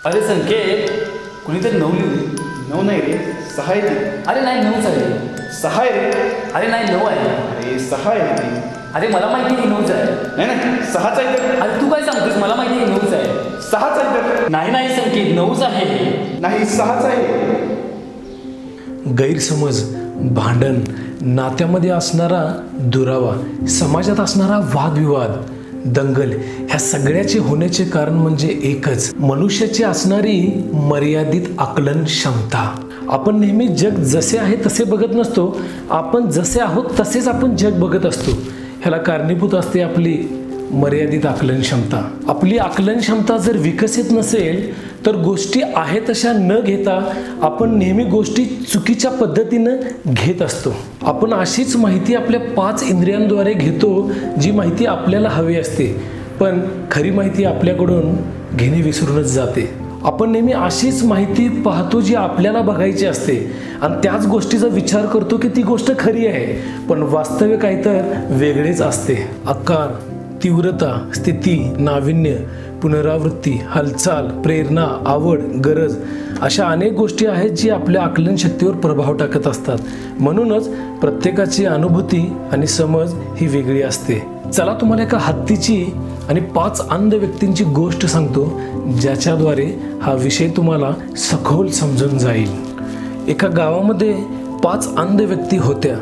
अरे संकेत, कुणीतरी 9 लिहिली. 9 नाही रे, 6 आहे ती. अरे नाही 9च आहे. 6 आहे रे. अरे नाही 9 आहे. अरे 6 आहे ती. अरे मला माहिती आहे 9च आहे. नाही नाही 6च आहे तर. अरे तू काय सांगतोस, मला माहिती आहे 9च आहे. 6च आहे तर. नाही नाही संकेत, 9च आहे. नाही 6च आहे. गैरसमज, भांडण, नात्यामध्ये असणारा दुरावा, समाजात असणारा वादविवाद, दंगल, ह्या सगळ्याचे होण्याचे कारण म्हणजे एकच, मनुष्याची असणारी मर्यादित आकलन क्षमता. आपण नेहमी जग जसे आहे तसे बघत नसतो, आपण जसे आहोत तसेच आपण जग बघत असतो. ह्याला कारणीभूत असते आपली मर्यादित आकलन क्षमता. आपली आकलन क्षमता जर विकसित नसेल तर गोष्टी आहे तशा न घेता आपण नेहमी गोष्टी चुकीच्या पद्धतीनं घेत असतो. आपण अशीच माहिती आपल्या 5 इंद्रियांद्वारे घेतो जी माहिती आपल्याला हवी असते, पण खरी माहिती आपल्याकडून घेणे विसरूनच जाते. आपण नेहमी अशीच माहिती पाहतो जी आपल्याला बघायची असते आणि त्याच गोष्टीचा विचार करतो की ती गोष्ट खरी आहे, पण वास्तव्य काही तर वेगळेच असते. आकार, तीव्रता, स्थिती, नाविन्य, पुनरावृत्ती, हालचाल, प्रेरणा, आवड, गरज अशा अनेक गोष्टी आहेत जी आपल्या आकलन शक्तीवर प्रभाव टाकत असतात. म्हणूनच प्रत्येकाची अनुभूती आणि समज ही वेगळी असते. चला तुम्हाला एका हत्तीची आणि 5 अंध व्यक्तींची गोष्ट सांगतो ज्याच्याद्वारे हा विषय तुम्हाला सखोल समजून जाईल. एका गावामध्ये 5 अंध व्यक्ती होत्या.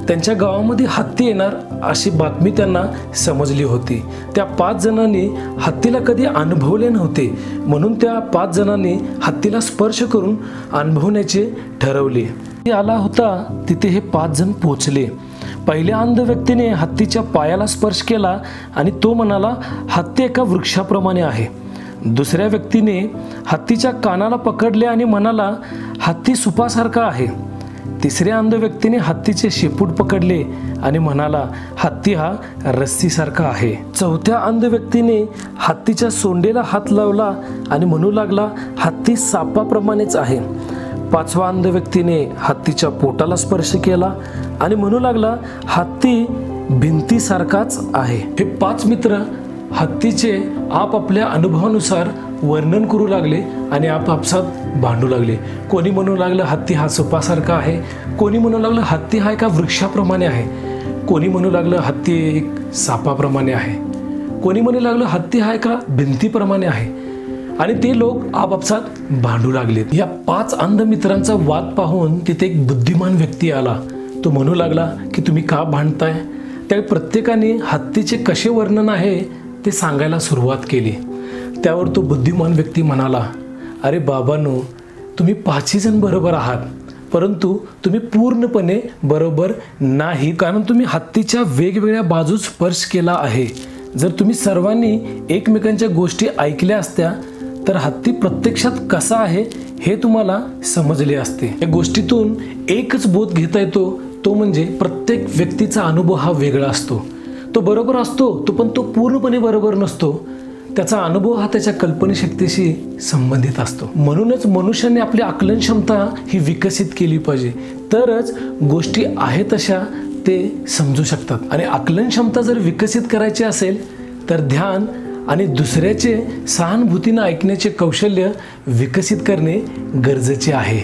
त्यांच्या गावामध्ये हत्ती येणार अशी बातमी त्यांना समजली होती. त्या 5 जणांनी हत्तीला कधी अनुभवले नव्हते, म्हणून त्या 5 जणांनी हत्तीला स्पर्श करून अनुभवण्याचे ठरवले. आला होता तिथे हे 5 जण पोचले. पहिल्या अंध व्यक्तीने हत्तीच्या पायाला स्पर्श केला आणि तो म्हणाला, हत्ती एका वृक्षाप्रमाणे आहे. दुसऱ्या व्यक्तीने हत्तीच्या कानाला पकडले आणि म्हणाला, हत्ती सुपासारखा आहे. तिसऱ्या अंध व्यक्तीने हत्तीचे शेपूट पकडले आणि म्हणाला, हत्ती हा रस्सीसारखा आहे. चौथ्या अंध व्यक्तीने हत्तीच्या सोंडेला हात लावला आणि म्हणू लागला, हत्ती सापाप्रमाणेच आहे. 5व्या अंध व्यक्तीने हत्तीच्या पोटाला स्पर्श केला आणि म्हणू लागला, हत्ती भिंतीसारखाच आहे. हे 5 मित्र हत्तीचे आपापल्या अनुभवानुसार वर्णन करू लागले आणि आपापसात भांडू लागले. कोणी म्हणू लागलं हत्ती हा सुपासारखा आहे, कोणी म्हणू लागलं हत्ती हा एका वृक्षाप्रमाणे आहे, कोणी म्हणू लागलं हत्ती एक सापाप्रमाणे आहे, कोणी म्हणू लागलं हत्ती हा एका भिंतीप्रमाणे आहे. आणि ते लोक आपापसात भांडू लागले. या 5 अंध मित्रांचा वाद पाहून तिथे एक बुद्धिमान व्यक्ती आला. तो म्हणू लागला की तुम्ही का भांडताय. त्यावेळी प्रत्येकाने हत्तीचे कसे वर्णन आहे ते सांगायला सुरुवात केली. त्यावर तो बुद्धिमान व्यक्ती म्हणाला, अरे बाबांनो, तुम्ही 5ही जण बरोबर आहात, परंतु तुम्ही पूर्णपणे बरोबर नाही, कारण तुम्ही हत्तीच्या वेगवेगळ्या बाजू स्पर्श केला आहे. जर तुम्ही सर्वांनी एकमेकांच्या गोष्टी ऐकल्या असत्या तर हत्ती प्रत्यक्षात कसा आहे हे तुम्हाला समजले असते. या गोष्टीतून एकच बोध घेता येतो, तो म्हणजे प्रत्येक व्यक्तीचा अनुभव हा वेगळा असतो. तो बरोबर असतो तो, पण तो पूर्णपणे बरोबर नसतो. त्याचा अनुभव हा त्याच्या कल्पनाशक्तीशी संबंधित असतो. म्हणूनच मनुष्याने आपली आकलन क्षमता ही विकसित केली पाहिजे, तरच गोष्टी आहे तशा ते समजू शकतात. आणि आकलन क्षमता जर विकसित करायची असेल तर ध्यान आणि दुसऱ्याचे सहानुभूतीने ऐकण्याचे कौशल्य विकसित करणे गरजेचे आहे.